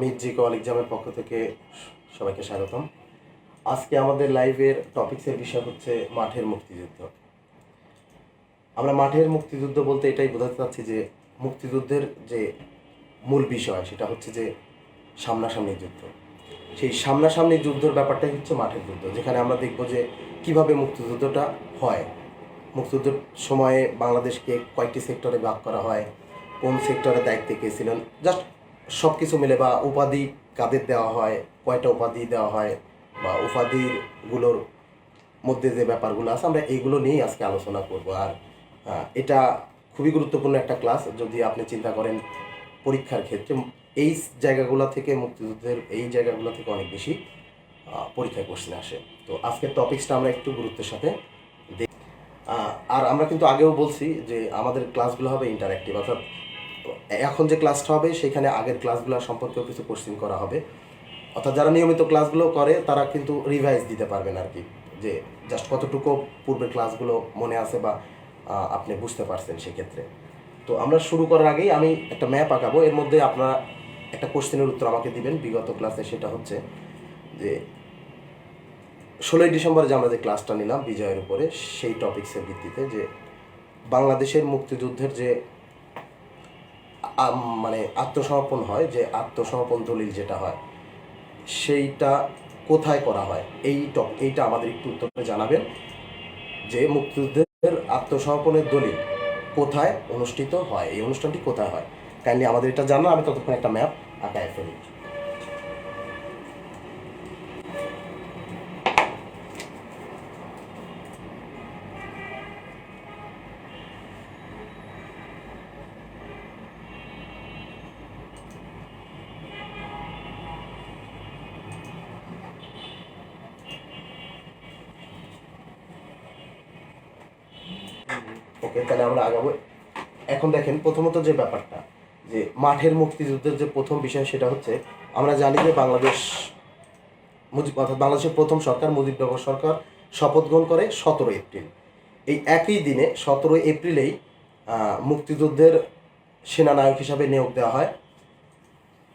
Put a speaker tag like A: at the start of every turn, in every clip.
A: Mid জি call এক্সামের পক্ষ থেকে সবাইকে স্বাগতম। আজকে আমাদের লাইভের টপিক্সের বিষয় হচ্ছে মাঠের মুক্তিযুদ্ধ। আমরা মাঠের মুক্তিযুদ্ধ বলতে এটাই বোঝাতে চাচ্ছি যে মুক্তিযুদ্ধের যে মূল বিষয় সেটা হচ্ছে যে সামনাসামনি যুদ্ধ। সেই সামনাসামনি যুদ্ধের ব্যাপারটাই হচ্ছে মাঠের যুদ্ধ, যেখানে আমরা দেখব যে কিভাবে মুক্তিযুদ্ধটা হয়। মুক্তিযুদ্ধের সময়ে বাংলাদেশকে কয়েকটি সেক্টরে ভাগ করা হয়, কোন সেক্টরে দায়িত্বে কে ছিলেন, জাস্ট সব কিছু মিলে, বা উপাধি কাদের দেওয়া হয়, কয়টা উপাধি দেওয়া হয়, বা উপাধিগুলোর মধ্যে যে ব্যাপারগুলো আছে আমরা এইগুলো নিয়েই আজকে আলোচনা করব। আর এটা খুবই গুরুত্বপূর্ণ একটা ক্লাস। যদি আপনি চিন্তা করেন পরীক্ষার ক্ষেত্রে এই জায়গাগুলো থেকে, মুক্তিযুদ্ধের এই জায়গাগুলো থেকে অনেক বেশি পরীক্ষায় কোশ্চেন আসে। তো আজকের টপিক্সটা আমরা একটু গুরুত্বের সাথে দেখি। আর আমরা কিন্তু আগেও বলছি যে আমাদের ক্লাসগুলো হবে ইন্টারঅ্যাক্টিভ, অর্থাৎ এখন যে ক্লাসটা হবে সেখানে আগের ক্লাসগুলো সম্পর্কেও কিছু কোশ্চেন করা হবে। অর্থাৎ যারা নিয়মিত ক্লাসগুলো করে তারা কিন্তু রিভাইজ দিতে পারবেন আর কি, যে জাস্ট কতটুকু পূর্বের ক্লাসগুলো মনে আছে বা আপনি বুঝতে পারছেন সেক্ষেত্রে। তো আমরা শুরু করার আগেই আমি একটা ম্যাপ আঁকাবো, এর মধ্যে আপনারা একটা কোশ্চেনের উত্তর আমাকে দিবেন বিগত ক্লাসে। সেটা হচ্ছে যে 16ই ডিসেম্বরে যে আমরা যে ক্লাসটা নিলাম বিজয়ের উপরে, সেই টপিক্সের ভিত্তিতে যে বাংলাদেশের মুক্তিযুদ্ধের যে মানে আত্মসমর্পণ হয়, যে আত্মসমর্পণ দলিল যেটা হয় সেইটা কোথায় করা হয়, এইটা আমাদের একটু উত্তরে জানাবেন যে মুক্তিযুদ্ধের আত্মসমর্পণের দলিল কোথায় অনুষ্ঠিত হয়, এই অনুষ্ঠানটি কোথায় হয়। কাইন্ডলি আমাদের এটা জানা, আমি ততক্ষণ একটা ম্যাপ আঁকায় ফেলি। ওকে, তাহলে আমরা আগাবো। এখন দেখেন প্রথমত যে ব্যাপারটা, যে মাঠের মুক্তিযুদ্ধের যে প্রথম বিষয় সেটা হচ্ছে, আমরা জানি যে অর্থাৎ বাংলাদেশের প্রথম সরকার মুজিবনগর সরকার শপথ গ্রহণ করে 17 এপ্রিল। এই একই দিনে 17 এপ্রিলেই মুক্তিযুদ্ধের সেনানায়ক হিসাবে নিয়োগ দেওয়া হয়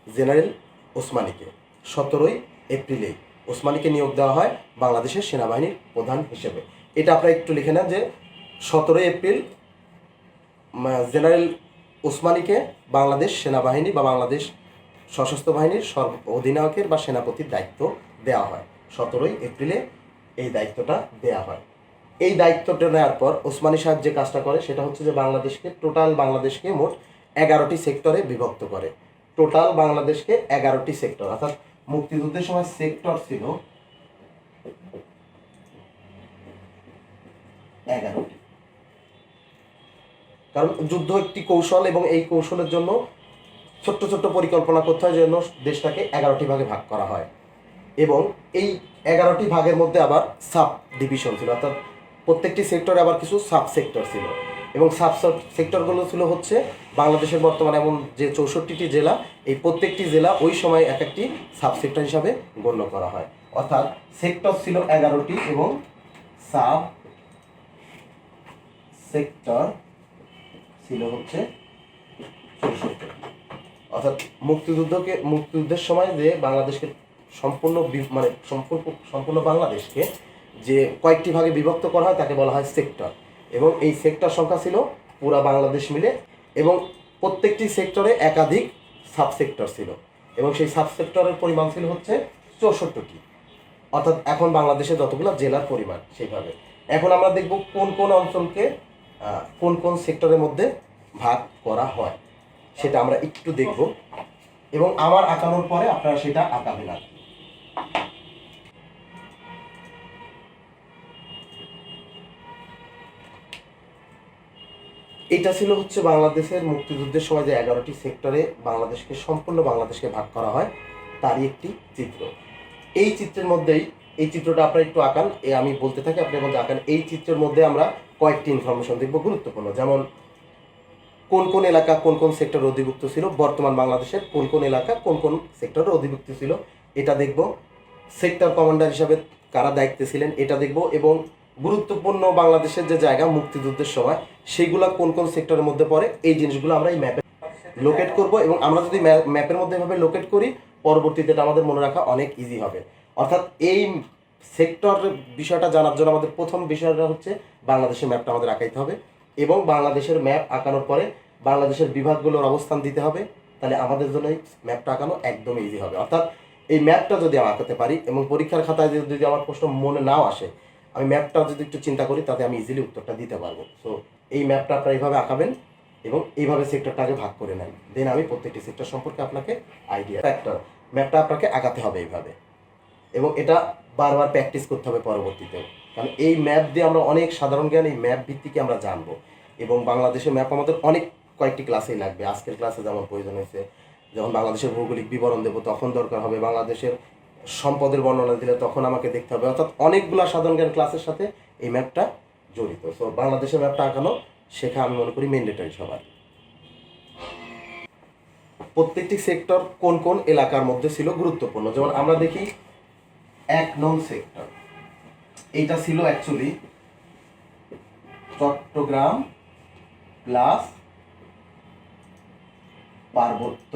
A: জেনারেল ওসমানীকে। 17 এপ্রিলেই ওসমানীকে নিয়োগ দেওয়া হয় বাংলাদেশের সেনাবাহিনীর প্রধান হিসেবে। এটা আপনারা একটু লিখে নেন যে 17 এপ্রিল জেনারেল ওসমানীকে বাংলাদেশ সেনাবাহিনী বা বাংলাদেশ সশস্ত্র বাহিনীর অধিনায়কের বা সেনাপতির দায়িত্ব দেওয়া হয়। 17 এপ্রিলে এই দায়িত্বটা দেওয়া হয়। এই দায়িত্বটা নেওয়ার পর ওসমানী সাহেব যে কাজটা করে সেটা হচ্ছে যে টোটাল বাংলাদেশকে মোট 11টি সেক্টরে বিভক্ত করে। টোটাল বাংলাদেশকে 11টি সেক্টর, অর্থাৎ মুক্তিযুদ্ধের সময় সেক্টর ছিল 11টি। কারণ যুদ্ধ একটি কৌশল, এবং এই কৌশলের জন্য ছোট্ট ছোট্ট পরিকল্পনা করতে হয়, জন্য দেশটাকে 11টি ভাগে ভাগ করা হয়। এবং এই 11টি ভাগের মধ্যে আবার সাব ডিভিশন ছিল, অর্থাৎ প্রত্যেকটি সেক্টরে আবার কিছু সাব সেক্টর ছিল। এবং সাব সেক্টরগুলো ছিল হচ্ছে বাংলাদেশের বর্তমানে এমন যে 64টি জেলা, এই প্রত্যেকটি জেলা ওই সময় এক একটি সাব সেক্টর হিসাবে গণ্য করা হয়। অর্থাৎ সেক্টর ছিল 11টি এবং সাব সেক্টর ছিল হচ্ছে 64টি। অর্থাৎ মুক্তিযুদ্ধের সময় যে বাংলাদেশকে সম্পূর্ণ বাংলাদেশকে যে কয়েকটি ভাগে বিভক্ত করা হয় তাকে বলা হয় সেক্টর। এবং এই সেক্টর সংখ্যা ছিল পুরা বাংলাদেশ মিলে, এবং প্রত্যেকটি সেক্টরে একাধিক সাবসেক্টর ছিল, এবং সেই সাবসেক্টরের পরিমাণ ছিল হচ্ছে 64টি। অর্থাৎ এখন বাংলাদেশে যতগুলো জেলার পরিমাণ সেইভাবে। এখন আমরা দেখব কোন কোন অঞ্চলকে কোন কোন সেক্টরের মধ্যে ভাগ করা হয়, সেটা আমরা একটু দেখব, এবং আমার আঁকানোর পরে আপনারা সেটা আঁকাবেন আর কি। এটা ছিল হচ্ছে বাংলাদেশের মুক্তিযুদ্ধের সময় যে 11টি সেক্টরে সম্পূর্ণ বাংলাদেশকে ভাগ করা হয় তারই একটি চিত্র। এই চিত্রের মধ্যেই, এই চিত্রটা আপনারা একটু আঁকান, আমি বলতে থাকি আপনি মধ্যে আঁকান। এই চিত্রের মধ্যে আমরা কয়েকটি ইনফরমেশন দেখব গুরুত্বপূর্ণ, যেমন কোন কোন এলাকা কোন কোন সেক্টরে অধিভুক্ত ছিল, বর্তমান বাংলাদেশের কোন কোন এলাকা কোন কোন সেক্টরে অধিভুক্ত ছিল এটা দেখব, সেক্টর কমান্ডার হিসাবে কারা দায়িত্বে ছিলেন এটা দেখব, এবং গুরুত্বপূর্ণ বাংলাদেশের যে জায়গা মুক্তিযুদ্ধের সময় সেইগুলো কোন কোন সেক্টরের মধ্যে পড়ে এই জিনিসগুলো আমরা এই ম্যাপে লোকেট করব, এবং আমরা যদি ম্যাপের মধ্যে এভাবে লোকেট করি, পরবর্তীতে এটা আমাদের মনে রাখা অনেক ইজি হবে। অর্থাৎ এই সেক্টর বিষয়টা জানার জন্য আমাদের প্রথম বিষয়টা হচ্ছে বাংলাদেশের ম্যাপটা আমাদের আঁকাইতে হবে, এবং বাংলাদেশের ম্যাপ আঁকানোর পরে বাংলাদেশের বিভাগগুলোর অবস্থান দিতে হবে। তাহলে আমাদের জন্য এই ম্যাপটা আঁকানো একদম ইজি হবে। অর্থাৎ এই ম্যাপটা যদি আমি আঁকাতে পারি, এবং পরীক্ষার খাতায় যদি আমার প্রশ্ন মনে নাও আসে, আমি ম্যাপটা যদি একটু চিন্তা করি, তাতে আমি ইজিলি উত্তরটা দিতে পারবো। সো এই ম্যাপটা আপনারা এইভাবে আঁকাবেন এবং এইভাবে সেক্টরটাকে ভাগ করে নেন। দেন আমি প্রত্যেকটি সেক্টর সম্পর্কে আপনাকে আইডিয়া ফ্যাক্টর ম্যাপটা আপনাকে আঁকাতে হবে এইভাবে, এবং এটা বারবার প্র্যাকটিস করতে হবে পরবর্তীতেও। কারণ এই ম্যাপ দিয়ে আমরা অনেক সাধারণ জ্ঞান এই ম্যাপ ভিত্তিকে আমরা জানবো, এবং বাংলাদেশের ম্যাপ আমাদের অনেক কয়েকটি ক্লাসেই লাগবে। আজকের ক্লাসে যেমন প্রয়োজন হয়েছে, যখন বাংলাদেশের ভৌগোলিক বিবরণ দেবো তখন দরকার হবে, বাংলাদেশের সম্পদের বর্ণনা দিলে তখন আমাকে দেখতে হবে। অর্থাৎ অনেকগুলো সাধারণ জ্ঞান ক্লাসের সাথে এই ম্যাপটা জড়িত। সো বাংলাদেশের ম্যাপটা আঁকানো শেখা আমি মনে করি ম্যান্ডেটরি সবার। প্রত্যেকটি সেক্টর কোন কোন এলাকার মধ্যে ছিল গুরুত্বপূর্ণ, যেমন আমরা দেখি 1 নং সেক্টর, এইটা ছিল অ্যাকচুয়ালি চট্টগ্রাম প্লাস পার্বত্য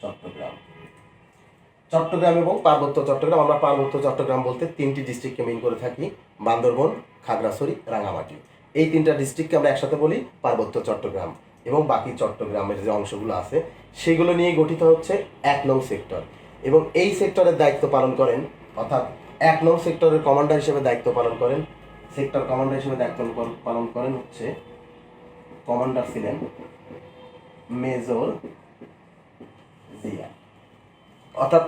A: চট্টগ্রাম। চট্টগ্রাম এবং পার্বত্য চট্টগ্রাম, আমরা পার্বত্য চট্টগ্রাম বলতে 3টি ডিস্ট্রিক্টকে মিন করে থাকি, বান্দরবন, খাগড়াছড়ি, রাঙামাটি। এই 3টা ডিস্ট্রিক্টকে আমরা একসাথে বলি পার্বত্য চট্টগ্রাম, এবং বাকি চট্টগ্রামের যে অংশগুলো আছে সেগুলো নিয়ে গঠিত হচ্ছে 1 নং সেক্টর। এবং এই সেক্টরের দায়িত্ব পালন করেন, অর্থাৎ 1 নং সেক্টরের কমান্ডার হিসেবে দায়িত্ব পালন করেন, সেক্টর কমান্ডার হিসেবে দায়িত্ব পালন করেন হচ্ছে, কমান্ডার ছিলেন মেজর জিয়া। অর্থাৎ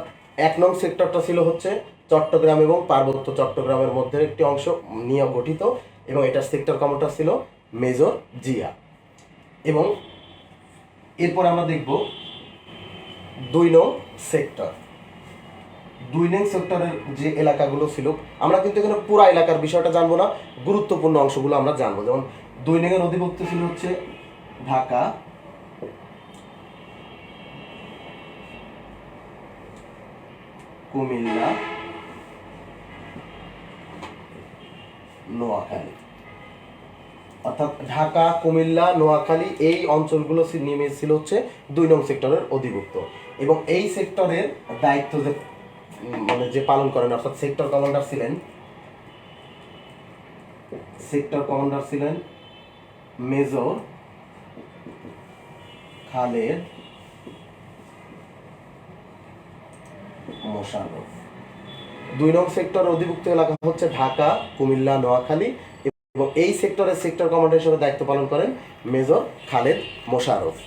A: 1 নং সেক্টরটা ছিল হচ্ছে চট্টগ্রাম এবং পার্বত্য চট্টগ্রামের মধ্যে একটি অংশ নিয়ে গঠিত, এবং এটার সেক্টর কমান্ডার ছিল মেজর জিয়া। এবং এরপর আমরা দেখব 2 নং সেক্টর। 2 নং সেক্টরের যে এলাকাগুলো ছিল, আমরা কিন্তু এখানে পুরো এলাকার বিষয়টা জানবো না, গুরুত্বপূর্ণ অংশগুলো আমরা জানবো। যেমন 2 নং এর অধিভুক্ত ছিল হচ্ছে ঢাকা, কুমিল্লা, নোয়াখালী। অর্থাৎ ঢাকা, কুমিল্লা, নোয়াখালী এই অঞ্চলগুলো নেমে ছিল হচ্ছে 2 নং সেক্টরের অধিভুক্ত। এবং এই সেক্টরের দায়িত্ব যে পালন করেন, অর্থাৎ সেক্টর কমান্ডার ছিলেন মেজর খালেদ মোশাররফ। 2 নং সেক্টরের অধিভুক্ত এলাকা হচ্ছে ঢাকা, কুমিল্লা, নোয়াখালী, এবং এই সেক্টরের সেক্টর কমান্ডার হিসেবে দায়িত্ব পালন করেন মেজর খালেদ মোশাররফ।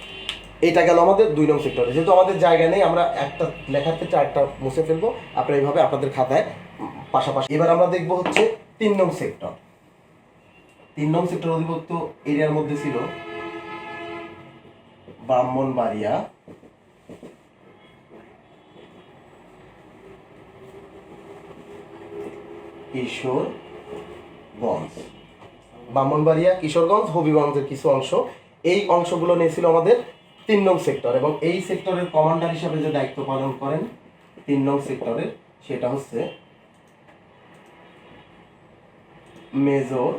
A: এটা গেল আমাদের 2 নং সেক্টরে। যেহেতু আমাদের জায়গা নেই, আমরা একটা লেখার ক্ষেত্রে একটা মুছে ফেলবো, আপনারা এইভাবে আপনাদের খাতায় পাশাপাশি। এবার আমরা দেখব হচ্ছে 3 নং সেক্টর। 3 নং সেক্টর অধিভুক্ত এরিয়ার মধ্যে ছিল ব্রাহ্মণবাড়িয়া, কিশোরগঞ্জ, হবিগঞ্জের কিছু অংশ, এই অংশগুলো নিয়েছিল আমাদের 3 নং সেক্টর। এবং এই সেক্টরের কমান্ডার হিসেবে যে দায়িত্ব পালন করেন 3 নং সেক্টরের, সেটা হচ্ছে মেজর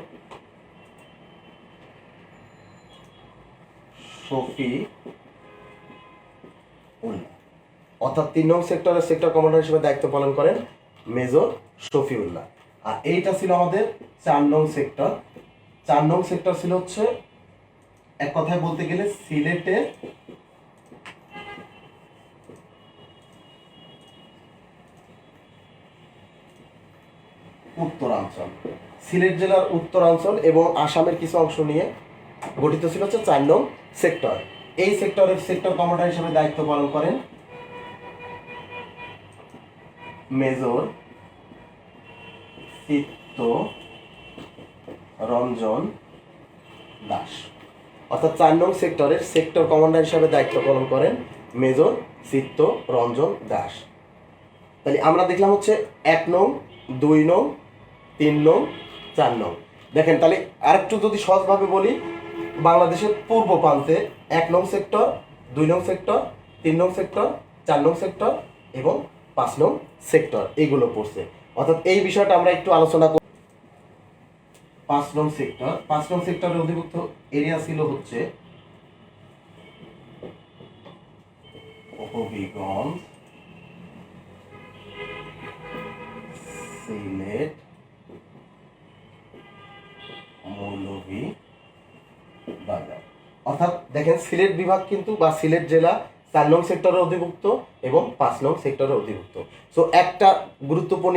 A: শফিউল্লাহ। অর্থাৎ 3 নং সেক্টরের সেক্টর কমান্ডার হিসেবে দায়িত্ব পালন করেন মেজর শফিউল্লাহ। আর এইটা ছিল আমাদের 4 নং সেক্টর। 4 নং সেক্টর ছিল হচ্ছে এক কথায় বলতে গেলে সিলেটের উত্তরাঞ্চল, সিলেট জেলার উত্তরাঞ্চল এবং আসামের কিছু অংশ নিয়ে গঠিত ছিল হচ্ছে 4 নং সেক্টর। এই সেক্টরের সেক্টর কমান্ডার হিসেবে দায়িত্ব পালন করেন মেজর চিত্তরঞ্জন দাস। অর্থাৎ 4 নং সেক্টরের সেক্টর কমান্ডার হিসেবে দায়িত্ব পালন করেন মেজর চিত্তরঞ্জন দাস। তাহলে আমরা দেখলাম হচ্ছে 1 নং, 2 নং, 3 নং, 4 নং। দেখেন, তাহলে আরেকটু যদি সহজভাবে বলি, বাংলাদেশের পূর্ব প্রান্তে 1 নং সেক্টর, 2 নং সেক্টর, 3 নং সেক্টর, 4 নং সেক্টর এবং 5 নং সেক্টর এইগুলো পড়ছে। অর্থাৎ এই বিষয়টা আমরা একটু আলোচনা করব। 5 নং সেক্টর, 5 নং সেক্টরের অধিভুক্ত এরিয়া ছিল হচ্ছে হবিগঞ্জ, সিলেট, মৌলভীবাজার। অর্থাৎ দেখেন সিলেট বিভাগ কিন্তু বা সিলেট জেলা 4 নং সেক্টরের অধিভুক্ত এবং 5 নং সেক্টরের অধিভুক্ত। সো একটা গুরুত্বপূর্ণ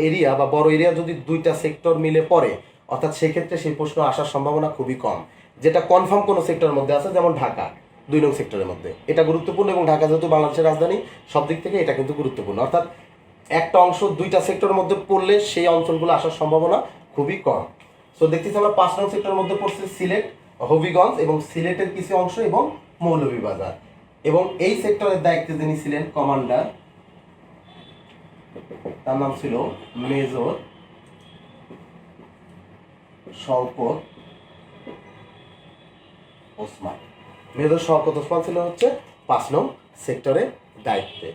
A: এরিয়া বা বড় এরিয়া যদি দুইটা সেক্টর মিলে পড়ে, অর্থাৎ সেই ক্ষেত্রে সেই প্রশ্ন আসার সম্ভাবনা খুবই কম। যেটা কনফার্ম কোনো সেক্টরের মধ্যে আছে, যেমন ঢাকা 2 নং সেক্টরের মধ্যে, এটা গুরুত্বপূর্ণ এবং ঢাকা যেহেতু বাংলাদেশের রাজধানী, সব দিক থেকে এটা কিন্তু গুরুত্বপূর্ণ। অর্থাৎ একটা অংশ দুইটা সেক্টরের মধ্যে পড়লে সেই অঞ্চলগুলো আসার সম্ভাবনা খুবই কম। সো দেখতেছি আমরা 5 নং সেক্টরের মধ্যে পড়ছে সিলেট, হবিগঞ্জ এবং সিলেটের কিছু অংশ এবং মৌলভীবাজার। এবং এই সেক্টরের দায়িত্বে যিনি ছিলেন কমান্ডার, তার নাম ছিল মেজর শওকত ওসমান। মেজর শওকত ওসমান ছিল হচ্ছে 5 নং সেক্টরের দায়িত্বে।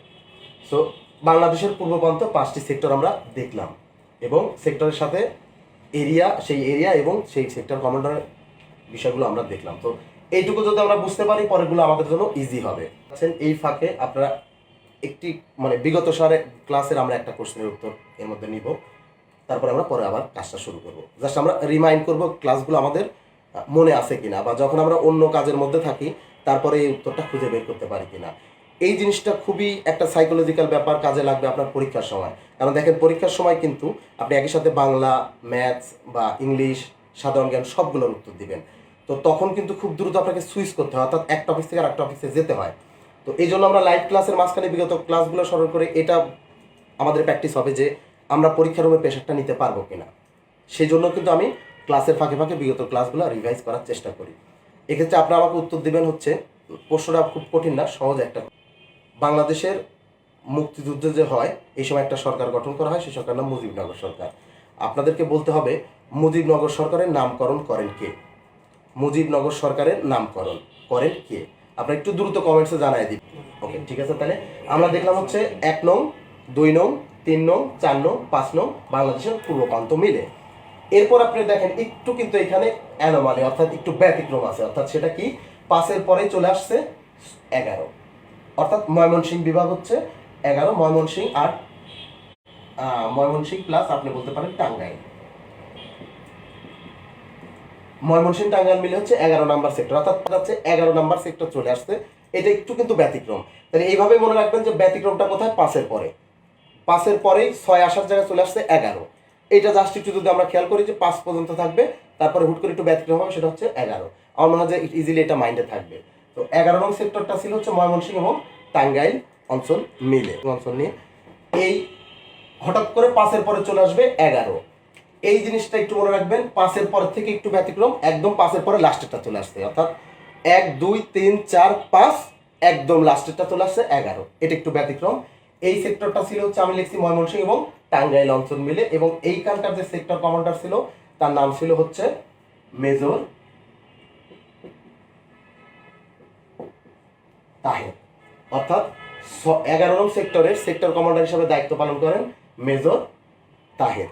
A: সো বাংলাদেশের পূর্ব প্রান্ত 5টি সেক্টর আমরা দেখলাম এবং সেক্টরের সাথে এরিয়া, সেই এরিয়া এবং সেই সেক্টর কমান্ডারের বিষয়গুলো আমরা দেখলাম। তো এইটুকু যদি আমরা বুঝতে পারি, পরেরগুলো আমাদের জন্য ইজি হবে। এই ফাঁকে আপনারা একটি বিগত সারে ক্লাসের আমরা একটা কোশ্চেনের উত্তর এর মধ্যে নিব, তারপর আমরা পরে আবার কাজটা শুরু করব। জাস্ট আমরা রিমাইন্ড করব ক্লাসগুলো আমাদের মনে আছে কিনা, বা যখন আমরা অন্য কাজের মধ্যে থাকি তারপরে এই উত্তরটা খুঁজে বের করতে পারি কিনা। এই জিনিসটা খুবই একটা সাইকোলজিক্যাল ব্যাপার, কাজে লাগবে আপনার পরীক্ষার সময়। কারণ দেখেন পরীক্ষার সময় কিন্তু আপনি একই সাথে বাংলা, ম্যাথস বা ইংলিশ, সাধারণ জ্ঞান সবগুলোর উত্তর দিবেন। তো তখন কিন্তু খুব দ্রুত আপনাকে সুইচ করতে হয়, অর্থাৎ এক টপিক থেকে আর এক টপিকে যেতে হয়। তো এই জন্য আমরা লাইভ ক্লাসের মাঝখানে বিগত ক্লাসগুলো স্মরণ করে এটা আমাদের প্র্যাকটিস হবে যে আমরা পরীক্ষার রুমে প্রেশারটা নিতে পারবো কিনা। সেই জন্য কিন্তু আমি ক্লাসের ফাঁকে ফাঁকে বিগত ক্লাসগুলো রিভাইজ করার চেষ্টা করি। এক্ষেত্রে আপনারা আমাকে উত্তর দিবেন হচ্ছে, প্রশ্নটা খুব কঠিন না, সহজ একটা। বাংলাদেশের মুক্তিযুদ্ধ যে হয় এই সময় একটা সরকার গঠন করা হয়, সেই সরকার নাম মুজিবনগর সরকার। আপনাদেরকে বলতে হবে মুজিবনগর সরকারের নামকরণ করেন কে? মুজিবনগর সরকারের নামকরণ করেন কে? আপনারা একটু দ্রুত কমেন্টসে জানাই দিন। ওকে, ঠিক আছে। তাহলে আমরা দেখলাম হচ্ছে 1 নং, 2 নং, 3 নং, 4 নং, 5 নং বাংলাদেশের পূর্ব প্রান্ত মিলে। এরপর আপনি দেখেন একটু কিন্তু এখানে অ্যানোমালি, অর্থাৎ একটু ব্যতিক্রম আছে। অর্থাৎ সেটা কি, 5-এর পরেই চলে আসছে 11, অর্থাৎ ময়মনসিংহ বিভাগ হচ্ছে 11, ময়মনসিংহ আর ময়মনসিংহ প্লাস আপনি বলতে পারেন টাঙ্গাইল। ময়মনসিংহ টাঙ্গাইল মিলে হচ্ছে 11 নাম্বার সেক্টর, অর্থাৎ হচ্ছে 11 নাম্বার সেক্টর চলে আসছে। এটা একটু কিন্তু ব্যতিক্রম। তাহলে এইভাবে মনে রাখবেন যে ব্যতিক্রমটা কোথায়, 5-এর পরে। 5-এর পরেই 6 আসার জায়গায় চলে আসছে 11। এটা জাস্ট একটু যদি আমরা খেয়াল করি যে 5 পর্যন্ত থাকবে, তারপরে হুট করে একটু ব্যতিক্রম হবে, সেটা হচ্ছে 11। আমার মনে হয় যে ইজিলি এটা মাইন্ডে থাকবে। তো 11 নং সেক্টরটা ছিল হচ্ছে ময়মনসিংহ এবং টাঙ্গাইল অঞ্চল মিলে, অঞ্চল নিয়ে। এই হঠাৎ করে 5-এর পরে চলে আসবে 11। এই জিনিসটা একটু মনে রাখবেন, 5-এর পর থেকে একটু ব্যতিক্রম, একদম 5-এর পরে লাস্টেরটা চলে আসছে, অর্থাৎ 1, 2, 3, 4, 5 একদম লাস্টেরটা চলে আসছে 11। এটা একটু ব্যতিক্রম। এই সেক্টরটা ছিল হচ্ছে আমি লিখছি ময়মনসিংহ এবং টাঙ্গাইল অঞ্চল মিলে, এবং এইখানকার যে সেক্টর কমান্ডার ছিল তার নাম ছিল হচ্ছে মেজর তাহের। অর্থাৎ 11 নং সেক্টরের সেক্টর কমান্ডার হিসেবে দায়িত্ব পালন করেন মেজর তাহের।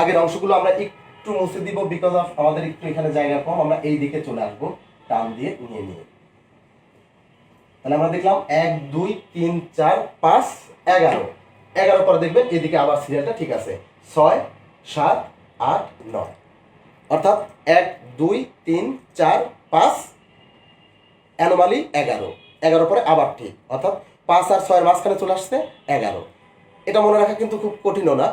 A: আগের অংশগুলো আমরা একটু মুছে দিব, বিকজ অফ আমাদের একটু এখানে জায়গা কম, আমরা এই দিকে চলে আসবো টান দিয়ে নিয়ে নিয়ে। তাহলে আমরা দেখলাম 1, 2, 3, 4, 5, 11। 11 পরে দেখবেন এদিকে আবার সিরিয়ালটা ঠিক আছে, 6, 7, 8, 9, অর্থাৎ 1, 2, 3, 4, 5 অ্যানোমালি 11। 11 পরে আবার ঠিক, অর্থাৎ 5 আর 6-এর মাঝখানে চলে আসছে 11। এটা মনে রাখা কিন্তু খুব কঠিনও না।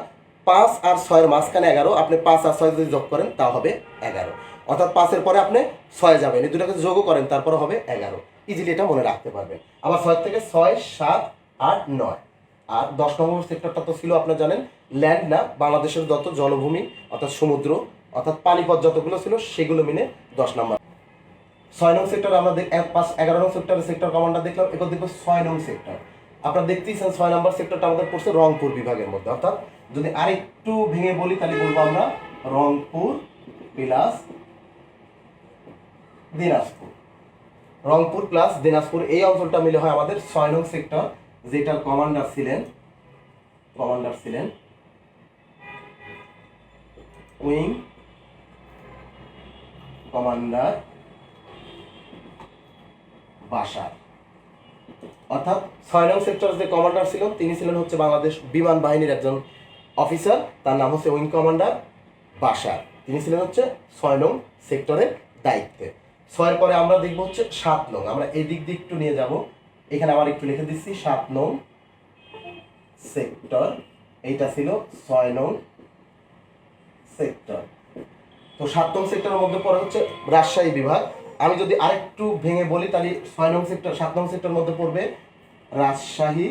A: 5 আর 6-এর মাঝখানে 11, আপনি 5 আর 6 যদি যোগ করেন তা হবে 11, অর্থাৎ 5-এর পরে আপনি 6 যাবেন, এই দুটাকে যোগও করেন তারপরে হবে 11। ইজিলি এটা মনে রাখতে পারবেন। আবার 6 থেকে 6, 7, 8, 9। আর 10 নম্বর সেক্টরটা তো ছিল আপনারা জানেন ল্যান্ড না, বাংলাদেশের যত জলভূমি অর্থাৎ সমুদ্র অর্থাৎ পানিপথ যতগুলো ছিল সেগুলো মিলে 10 নম্বর। 6 নং সেক্টর আমরা 11 নং সেক্টরের সেক্টর কমান্ডার দেখলাম। এবার দেখবো 6 নং সেক্টর। আপনারা দেখতেইছেন 6 নম্বর সেক্টরটা আমাদের পড়ছে রংপুর বিভাগের মধ্যে, অর্থাৎ যদি আরেকটু ভেঙে বলি তাহলে বলবো আমরা রংপুর প্লাস দিনাজপুর। রংপুর প্লাস দিনাজপুর এই অঞ্চলটা মিলে হয় আমাদের 6 নং সেক্টর, যেটার কমান্ডার ছিলেন উইং কমান্ডার বাশার। অর্থাৎ 6 নং সেক্টরের যে কমান্ডার ছিলেন তিনি ছিলেন হচ্ছে বাংলাদেশ বিমান বাহিনীর একজন অফিসার, তার নাম হচ্ছে উইং কমান্ডার বাশার। তিনি ছিলেন হচ্ছে 6 নং সেক্টরের দায়িত্বে। 6-এর পরে আমরা দেখব হচ্ছে 7 নং। আমরা এই দিক দিয়ে একটু নিয়ে যাব, এখানে আবার একটু লিখে দিচ্ছি 7 নং সেক্টর, এইটা ছিল 6 নং সেক্টর। তো 7 নং সেক্টরের মধ্যে পড়ে হচ্ছে রাজশাহী বিভাগ। আমি যদি আরেকটু ভেঙে বলি তাহলে 6 নং সেক্টর 7 নং সেক্টরের মধ্যে পড়বে রাজশাহী,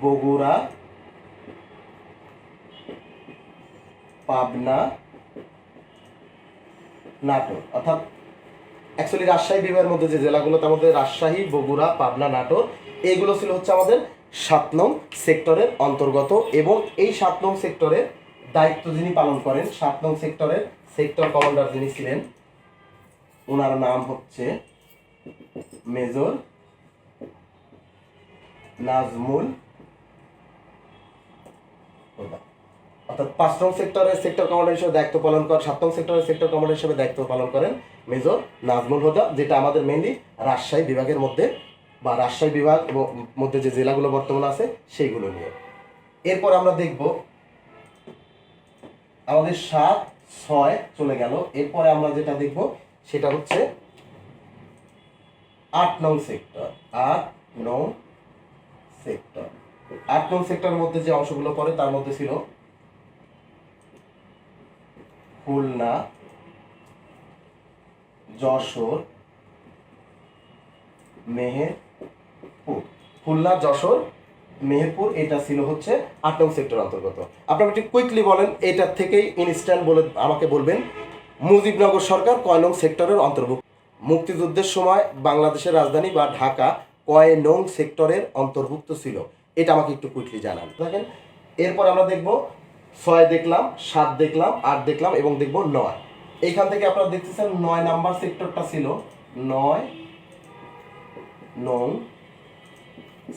A: বগুড়া, পাবনা, নাটোর। অর্থাৎ অ্যাকচুয়ালি রাজশাহী বিভাগের মধ্যে যে জেলাগুলো তার মধ্যে রাজশাহী, বগুড়া, পাবনা, নাটোর এইগুলো ছিল হচ্ছে আমাদের 7 নং সেক্টরের অন্তর্গত। এবং এই 7 নং সেক্টরের দায়িত্ব যিনি পালন করেন, 7 নং সেক্টরের সেক্টর কমান্ডার যিনি ছিলেন, ওনার নাম হচ্ছে মেজর নাজমুল হুদা। অর্থাৎ 5 নং সেক্টরের সেক্টর কমান্ডার হিসেবে দায়িত্ব পালন করেন, 7 নং সেক্টরের সেক্টর কমান্ডার হিসেবে দায়িত্ব পালন করেন মেজর নাজমুল হুদা, যেটা আমাদের মেইনলি রাজশাহী বিভাগের মধ্যে বা রাজশাহী বিভাগ এবং মধ্যে যে জেলাগুলো বর্তমানে আছে সেইগুলো নিয়ে। এরপর আমরা দেখব আমাদের 7-6 চলে গেল। এরপরে আমরা যেটা দেখব সেটা হচ্ছে 8 নং সেক্টর। 8 নং সেক্টর, 8 নং সেক্টরের মধ্যে যে অংশগুলো পড়ে তার মধ্যে ছিল খুলনা, যশোর, মেহেরপুর। খুলনা, যশোর, মেহেরপুর, এটা ছিল হচ্ছে 8 নং সেক্টর অন্তর্গত। আপনারা একটু কুইকলি বলেন, এটার থেকেই ইনস্ট্যান্ট বলে আমাকে বলবেন মুজিবনগর সরকার কয় নং সেক্টরের অন্তর্ভুক্ত। মুক্তিযুদ্ধের সময় বাংলাদেশের রাজধানী বা ঢাকা কয় নং সেক্টরের অন্তর্ভুক্ত ছিল, এটা আমাকে একটু কুইকলি জানান। দেখেন, এরপর আমরা দেখব 6 দেখলাম, 7 দেখলাম, 8 দেখলাম এবং দেখব 9। এইখান থেকে আপনারা দেখতেছেন 9 নাম্বার সেক্টরটা ছিল 9 নং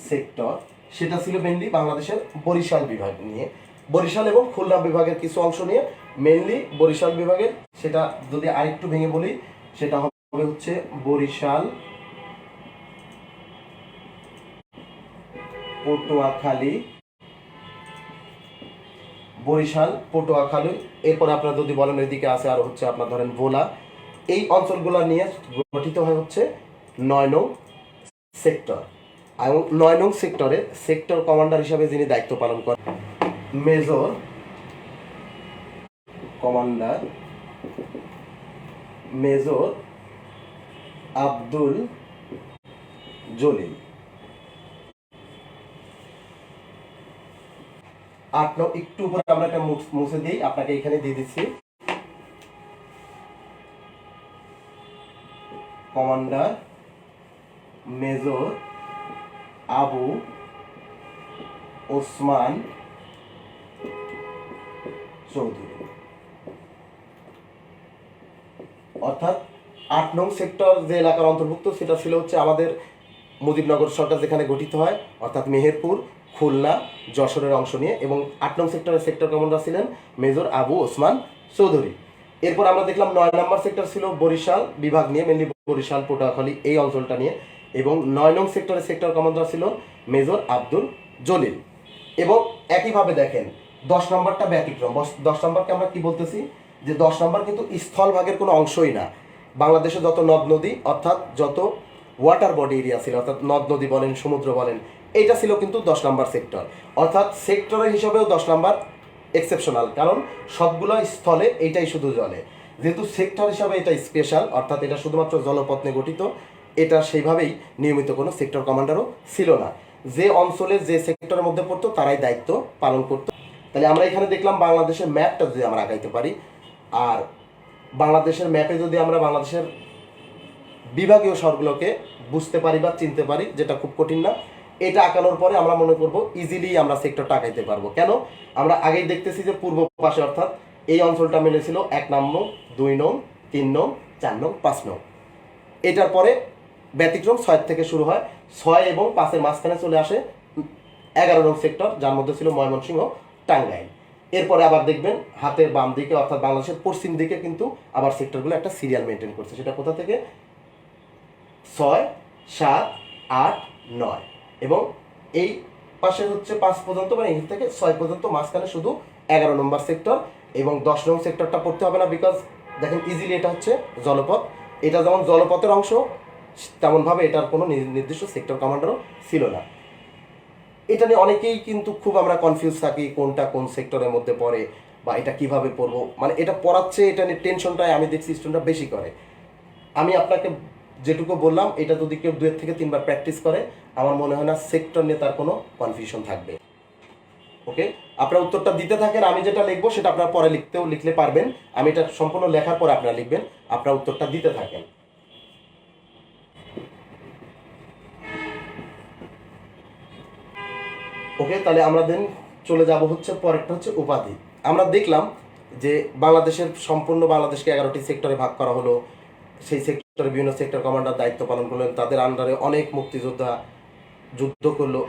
A: সেক্টর। সেটা ছিল মেনলি বাংলাদেশের বরিশাল বিভাগ নিয়ে, বরিশাল এবং খুলনা বিভাগের কিছু অংশ নিয়ে, মেনলি বরিশাল বিভাগের। সেটা যদি আরেকটু ভেঙে বলি সেটা হবে হচ্ছে বরিশাল, পটুয়াখালী, বরিশাল, পটুয়াখালী। এরপর আপনারা যদি বলেন ওইদিকে আছে আর হচ্ছে আপনার ধরেন ভোলা, এই অঞ্চলগুলো নিয়ে গঠিত হয় হচ্ছে 9 নং সেক্টর। এবং 9 নং সেক্টরের সেক্টর কমান্ডার হিসাবে যিনি দায়িত্ব পালন করেন major commander major Abdul Jalil. 8 নং একটু উপরে আমরা একটা মুছে দিই, আপনাকে এখানে দিয়ে দিচ্ছি কমান্ডার মেজর আবু ওসমান চৌধুরী। অর্থাৎ 8 নং সেক্টর যে এলাকার অন্তর্ভুক্ত সেটা ছিল হচ্ছে আমাদের মুজিবনগর সরকার যেখানে গঠিত হয়, অর্থাৎ মেহেরপুর, খুলনা, যশোরের অংশ নিয়ে। এবং 8 নং সেক্টরের সেক্টর কমান্ডার ছিলেন মেজর আবু ওসমান চৌধুরী। এরপর আমরা দেখলাম 9 নম্বর সেক্টর ছিল বরিশাল বিভাগ নিয়ে, মেনলি বরিশাল, পটুয়াখালী এই অঞ্চলটা নিয়ে। এবং 9 নং সেক্টরের সেক্টর কমান্ডার ছিল মেজর আব্দুল জলিল। এবং একইভাবে দেখেন 10 নম্বরটা ব্যতিক্রম। 10 নম্বরকে আমরা কি বলতেছি, যে 10 নম্বর কিন্তু স্থলভাগের কোনো অংশই না। বাংলাদেশে যত নদ নদী অর্থাৎ যত ওয়াটার বডি এরিয়া ছিল, অর্থাৎ নদ নদী বলেন, সমুদ্র বলেন, এইটা ছিল কিন্তু 10 নম্বর সেক্টর। অর্থাৎ সেক্টরের হিসাবেও 10 নম্বর এক্সেপশনাল, কারণ সবগুলো স্থলে, এইটাই শুধু জলে। যেহেতু সেক্টর হিসাবে এটা স্পেশাল, অর্থাৎ এটা শুধুমাত্র জলপথ নিয়ে গঠিত, এটা সেইভাবেই নিয়মিত কোনো সেক্টর কমান্ডারও ছিল না। যে অঞ্চলে যে সেক্টরের মধ্যে পড়তো তারাই দায়িত্ব পালন করতো। তাহলে আমরা এখানে দেখলাম বাংলাদেশের ম্যাপটা যদি আমরা আগাইতে পারি, আর বাংলাদেশের ম্যাপে যদি আমরা বাংলাদেশের বিভাগীয় শহরগুলোকে বুঝতে পারি বা চিনতে পারি, যেটা খুব কঠিন না, এটা আঁকানোর পরে আমরা মনে করব ইজিলি আমরা সেক্টরটা আঁকাইতে পারবো। কেন? আমরা আগেই দেখতেছি যে পূর্ব পাশে অর্থাৎ এই অঞ্চলটা মেনেছিল 1 নম্বর, 2 নং, 3 নং, 4 নং, 5 নং। এটার পরে ব্যতিক্রম 6 থেকে শুরু হয়, 6 এবং 5-এর মাঝখানে চলে আসে 11 নং সেক্টর, যার মধ্যে ছিল ময়মনসিংহ, টাঙ্গাইল। এরপরে আবার দেখবেন হাতের বাম দিকে অর্থাৎ বাংলাদেশের পশ্চিম দিকে কিন্তু আবার সেক্টরগুলো একটা সিরিয়াল মেনটেন করছে। সেটা কোথা থেকে? 6, 7, 8, 9 এবং এই পাশে হচ্ছে 5 পর্যন্ত, মানে এই থেকে 6 পর্যন্ত মাঝখানে শুধু 11 নম্বর সেক্টর এবং 10 নং সেক্টরটা পড়তে হবে না, বিকজ দেখেন ইজিলি এটা হচ্ছে জলপথ। এটা যেমন জলপথের অংশ, তেমনভাবে এটার কোনো নির্দিষ্ট সেক্টর কমান্ডারও ছিল না। এটা নিয়ে অনেকেই কিন্তু খুব আমরা কনফিউজ থাকি, কোনটা কোন সেক্টরের মধ্যে পড়ে বা এটা কিভাবে পড়বো, মানে এটা পড়াচ্ছে এটা নিয়ে টেনশনটাই আমি দেখছি স্টুডেন্টরা বেশি করে। আমি আপনাকে যেটুকু বললাম এটা যদি কেউ 2 থেকে 3 বার প্র্যাকটিস করে, আমার মনে হয় না সেক্টর নিয়ে তার কোনো কনফিউশন থাকবে। ওকে, আপনারা উত্তরটা দিতে থাকেন, আমি যেটা লিখবো সেটা আপনারা পরে লিখলে পারবেন। আমি এটা সম্পূর্ণ লেখার পরে আপনারা লিখবেন, আপনারা উত্তরটা দিতে থাকেন। ওকে, তাহলে আমরা দেন চলে যাব হচ্ছে পরেরটা হচ্ছে উপাধি। আমরা দেখলাম যে বাংলাদেশের সম্পূর্ণ বাংলাদেশকে 11টি সেক্টরে ভাগ করা হলো, সেই সেক্টরে বিভিন্ন সেক্টর কমান্ডার দায়িত্ব পালন করলেন, তাদের আন্ডারে অনেক মুক্তিযোদ্ধা যুদ্ধ করলো।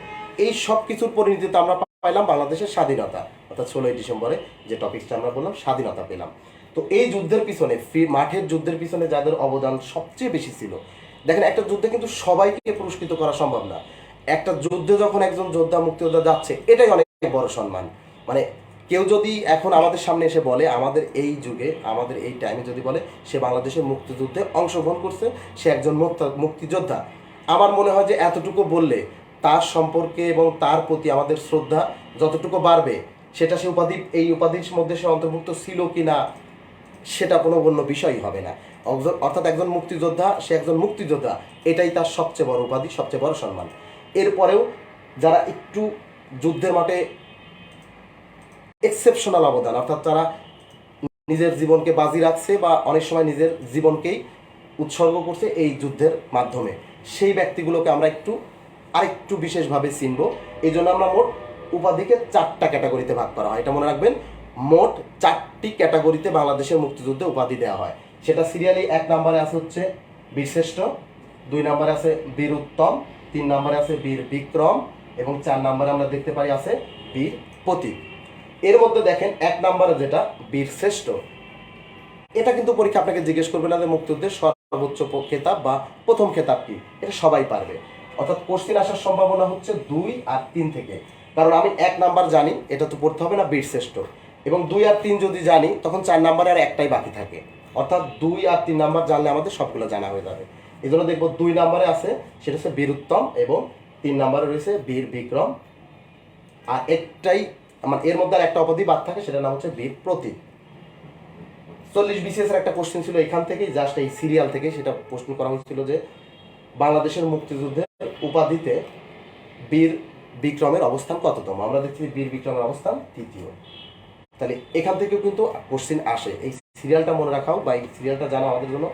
A: এই সব কিছুর পরিণতিতে আমরা পাইলাম বাংলাদেশের স্বাধীনতা, অর্থাৎ 16ই ডিসেম্বরে যে টপিকটা আমরা বললাম স্বাধীনতা পেলাম। তো এই যুদ্ধের পিছনে, মাঠের যুদ্ধের পিছনে যাদের অবদান সবচেয়ে বেশি ছিল, দেখেন একটা যুদ্ধে কিন্তু সবাইকে পুরস্কৃত করা সম্ভব না। একটা যুদ্ধে যখন একজন যোদ্ধা মুক্তিযোদ্ধা যাচ্ছে, এটাই অনেক বড় সম্মান। মানে কেউ যদি এখন আমাদের সামনে এসে বলে, আমাদের এই যুগে আমাদের এই টাইমে যদি বলে সে বাংলাদেশের মুক্তিযুদ্ধে অংশগ্রহণ করছে, সে একজন মুক্তিযোদ্ধা, আমার মনে হয় যে এতটুকু বললে তার সম্পর্কে এবং তার প্রতি আমাদের শ্রদ্ধা যতটুকু বাড়বে, সেটা সে এই উপাধির মধ্যে সে অন্তর্ভুক্ত ছিল কি না সেটা কোনো অন্য বিষয়ই হবে না। অর্থাৎ একজন মুক্তিযোদ্ধা, সে একজন মুক্তিযোদ্ধা, এটাই তার সবচেয়ে বড় উপাধি, সবচেয়ে বড় সম্মান। এরপরেও যারা একটু যুদ্ধের মাঠে এক্সেপশনাল অবদান, অর্থাৎ তারা নিজের জীবনকে বাজি রাখছে বা অনেক সময় নিজের জীবনকেই উৎসর্গ করছে এই যুদ্ধের মাধ্যমে, সেই ব্যক্তিগুলোকে আমরা আরেকটু বিশেষভাবে চিনব। এই জন্য আমরা মোট উপাধিকে 4টা ক্যাটাগরিতে ভাগ করা হয়, এটা মনে রাখবেন। মোট 4টি ক্যাটাগরিতে বাংলাদেশের মুক্তিযুদ্ধে উপাধি দেওয়া হয়। সেটা সিরিয়ালি 1 নম্বরে আছে হচ্ছে বীরশ্রেষ্ঠ, 2 নম্বরে আছে বীর উত্তম, 3 নম্বরে আছে বীর বিক্রম এবং 4 নম্বরে আমরা দেখতে পাই আছে বীর প্রতীক। এর মধ্যে দেখেন 1 নম্বরে যেটা বীরশ্রেষ্ঠ, এটা কিন্তু পরীক্ষা আপনাকে জিজ্ঞেস করবে না যে মুক্তিযুদ্ধের সর্বোচ্চ খেতাব বা প্রথম খেতাব কি, এটা সবাই পারবে। অর্থাৎ কোশ্চেন আসার সম্ভাবনা হচ্ছে 2 আর 3 থেকে, কারণ আমি 1 নাম্বার জানি, এটা তো পড়তে হবে না বীরশ্রেষ্ঠ, এবং 2 আর 3 যদি জানি তখন 4 নাম্বারে আর একটাই বাকি থাকে। অর্থাৎ 2 আর 3 নাম্বার জানলে আমাদের সবগুলো জানা হয়ে যাবে। এই জন্য দেখবো 2 নাম্বারে আছে সেটা হচ্ছে বীর উত্তম এবং 3 নাম্বারে রয়েছে বীর বিক্রম, আর একটাই মানে এর মধ্যে আর একটা উপাধি বাদ থাকে, সেটার নাম হচ্ছে বীর প্রতীক। 40 BCS এর একটা কোশ্চেন ছিল এখান থেকেই, জাস্ট এই সিরিয়াল থেকে সেটা প্রশ্ন করা হয়েছিল যে বাংলাদেশের মুক্তিযুদ্ধের উপাধিতে বীর বিক্রমের অবস্থান কততম। আমরা দেখছি বীর বিক্রমের অবস্থান 3য়। তাহলে এখান থেকেও কিন্তু কোশ্চেন আসে। এই সিরিয়ালটা মনে রাখাও বা এই সিরিয়ালটা জানা আমাদের জন্য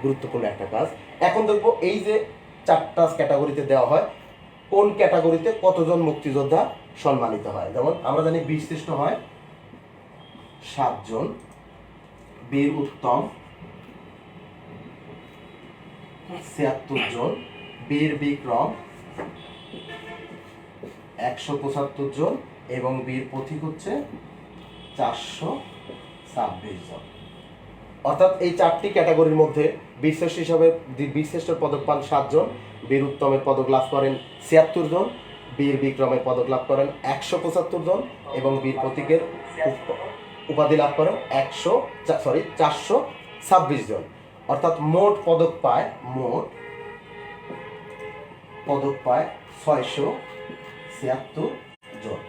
A: গুরুত্বপূর্ণ একটা কাজ। এখন দেখবো এই যে 4টা ক্যাটাগরিতে দেওয়া হয়, কোন ক্যাটাগরিতে কতজন মুক্তিযোদ্ধা সম্মানিত হয়। যেমন আমরা জানি বীরশ্রেষ্ঠ হয় 7 জন, বীর উত্তম 76 জন, বীর বিক্রম 175 জন এবং বীর পথিক হচ্ছে 426 জন। অর্থাৎ এই 4টি ক্যাটাগরির মধ্যে বীরশ্রেষ্ঠ হিসাবে বীরশ্রেষ্ঠের পদক পান 7 জন, বীর উত্তমের পদক লাভ করেন 76 জন, বীর বিক্রমের পদক লাভ করেন 175 জন এবং বীর প্রতীকের উপাধি লাভ করেন 426 জন। অর্থাৎ মোট পদক পায় 676 জন।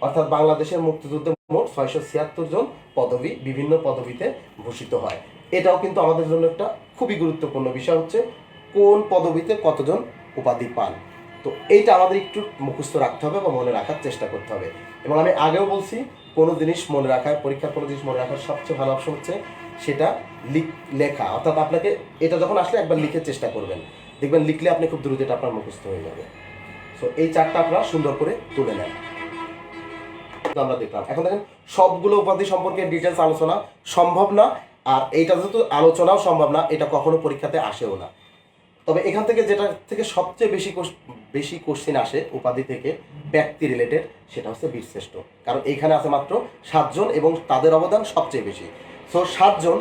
A: অর্থাৎ বাংলাদেশের মুক্তিযুদ্ধে মোট 676 জন বিভিন্ন পদবিতে ভূষিত হয়। এটাও কিন্তু আমাদের জন্য একটা খুবই গুরুত্বপূর্ণ বিষয়, হচ্ছে কোন পদবিতে কতজন উপাধি পান। তো এইটা আমাদের একটু মুখস্থ রাখতে হবে বা মনে রাখার চেষ্টা করতে হবে। এবং আমি আগেও বলছি, কোনো জিনিস মনে রাখার, পরীক্ষার কোনো জিনিস মনে রাখার সবচেয়ে ভালো অপশন হচ্ছে সেটা লেখা। অর্থাৎ আপনাকে এটা যখন আসলে একবার লিখে চেষ্টা করবেন, দেখবেন লিখলে আপনি খুব দ্রুত এটা আপনার মুখস্থ হয়ে যাবে। সো এই 4টা আপনারা সুন্দর করে তুলে নেন। আমরা দেখলাম, এখন দেখেন সবগুলো উপাধি সম্পর্কে ডিটেলস আলোচনা সম্ভব না, আর এইটা যেহেতু আলোচনাও সম্ভব না, এটা কখনো পরীক্ষাতে আসেও না। তবে এখান থেকে যেটা থেকে সবচেয়ে বেশি কোশ্চেন আসে উপাধি থেকে ব্যক্তি রিলেটেড, সেটা হচ্ছে বীরশ্রেষ্ঠ। কারণ এখানে আছে মাত্র 7 জন এবং তাদের অবদান সবচেয়ে বেশি। সো 7 জন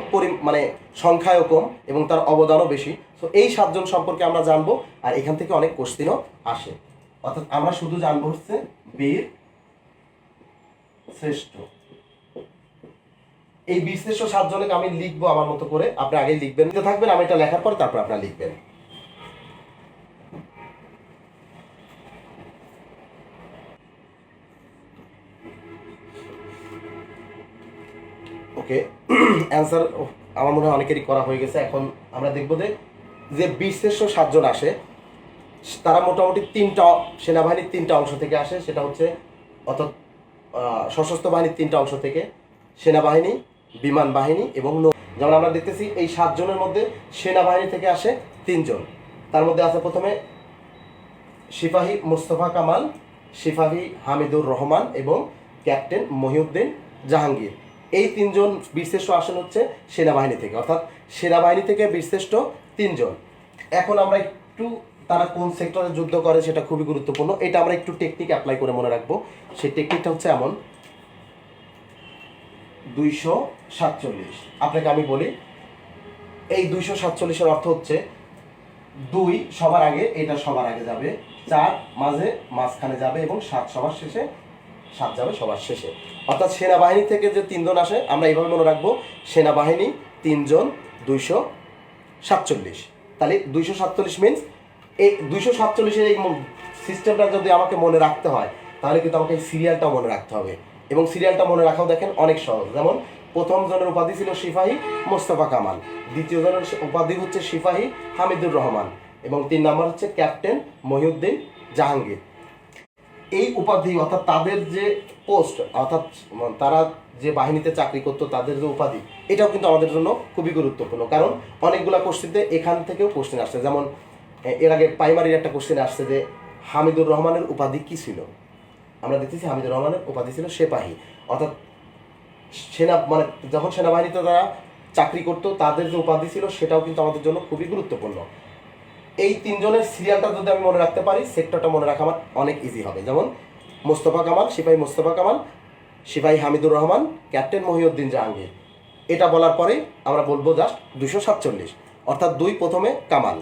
A: মানে সংখ্যায়ও কম এবং তার অবদানও বেশি। সো এই 7 জন সম্পর্কে আমরা জানবো, আর এখান থেকে অনেক কোশ্চেনও আসে। অর্থাৎ আমরা শুধু জানবো হচ্ছে বীর শ্রেষ্ঠ। এই বীর শ্রেষ্ঠ 7 জনকে আমি লিখবো আমার মতো করে, আপনি আগে লিখবেন, থাকবেন, আমি এটা লেখার পর তারপর আপনারা লিখবেন। ওকে, অ্যান্সার আমার মনে হয় অনেকেরই করা হয়ে গেছে। এখন আমরা দেখবো যে বীরশ্রেষ্ঠ 7 জন আসে, তারা মোটামুটি 3টা সেনাবাহিনীর 3টা অংশ থেকে আসে। সেটা হচ্ছে অর্থাৎ সশস্ত্র বাহিনীর 3টা অংশ থেকে, সেনাবাহিনী, বিমান বাহিনী এবং যেমন আমরা দেখতেছি এই 7 জনের মধ্যে সেনাবাহিনী থেকে আসে 3 জন। তার মধ্যে আছে প্রথমে সিপাহী মোস্তফা কামাল, সিপাহী হামিদুর রহমান এবং ক্যাপ্টেন মহিউদ্দিন জাহাঙ্গীর। এই 3 জন বীরশ্রেষ্ঠ আসেন হচ্ছে সেনাবাহিনী থেকে, অর্থাৎ সেনাবাহিনী থেকে বীরশ্রেষ্ঠ 3 জন। এখন আমরা একটু তারা কোন সেক্টরে যুদ্ধ করে সেটা খুবই গুরুত্বপূর্ণ, এটা আমরা একটু টেকনিক অ্যাপ্লাই করে মনে রাখবো। সেই টেকনিকটা হচ্ছে এমন, 247। আপনাকে আমি বলি, এই 247-এর অর্থ হচ্ছে 2 সবার আগে, এটা সবার আগে যাবে, 4 মাঝখানে যাবে এবং 7 সবার শেষে, 7 যাবে সবার শেষে। অর্থাৎ সেনাবাহিনী থেকে যে 3 জন আসে আমরা এইভাবে মনে রাখবো, সেনাবাহিনী 3 জন 247। তাহলে 247 মিনস এই 247-এর এই সিস্টেমটা যদি আমাকে মনে রাখতে হয় তাহলে কিন্তু আমাকে এই সিরিয়ালটাও মনে রাখতে হবে। এবং সিরিয়ালটা মনে রাখাও দেখেন অনেক সহজ। যেমন প্রথম জনের উপাধি ছিল সিপাহী মোস্তফা কামাল, দ্বিতীয় জনের উপাধি হচ্ছে সিপাহী হামিদুর রহমান এবং 3 নম্বর হচ্ছে ক্যাপ্টেন মহিউদ্দিন জাহাঙ্গীর। এই উপাধি অর্থাৎ তাদের যে পোস্ট, অর্থাৎ তারা যে বাহিনীতে চাকরি করতো তাদের যে উপাধি, এটাও কিন্তু আমাদের জন্য খুবই গুরুত্বপূর্ণ। কারণ অনেকগুলো কোশ্চেনতে এখান থেকেও কোশ্চেন আসছে। যেমন এর আগে প্রাইমারির একটা কোশ্চেন আসছে যে হামিদুর রহমানের উপাধি কী ছিল। আমরা দেখতেছি হামিদুর রহমানের উপাধি ছিল সেপাহী, অর্থাৎ মানে যখন সেনাবাহিনীতে তারা চাকরি করতো তাদের যে উপাধি ছিল সেটাও কিন্তু আমাদের জন্য খুবই গুরুত্বপূর্ণ। এই 3 জনের সিরিয়ালটা যদি আমি মনে রাখতে পারি, সেক্টরটা মনে রাখা আমার অনেক ইজি হবে। যেমন মোস্তফা কামাল, সিপাহী মোস্তফা কামাল, সিপাহী হামিদুর রহমান, ক্যাপ্টেন মহিউদ্দিন জাহাঙ্গীর। এটা বলার পরে আমরা বলবো জাস্ট 247, অর্থাৎ 2 প্রথমে কামাল,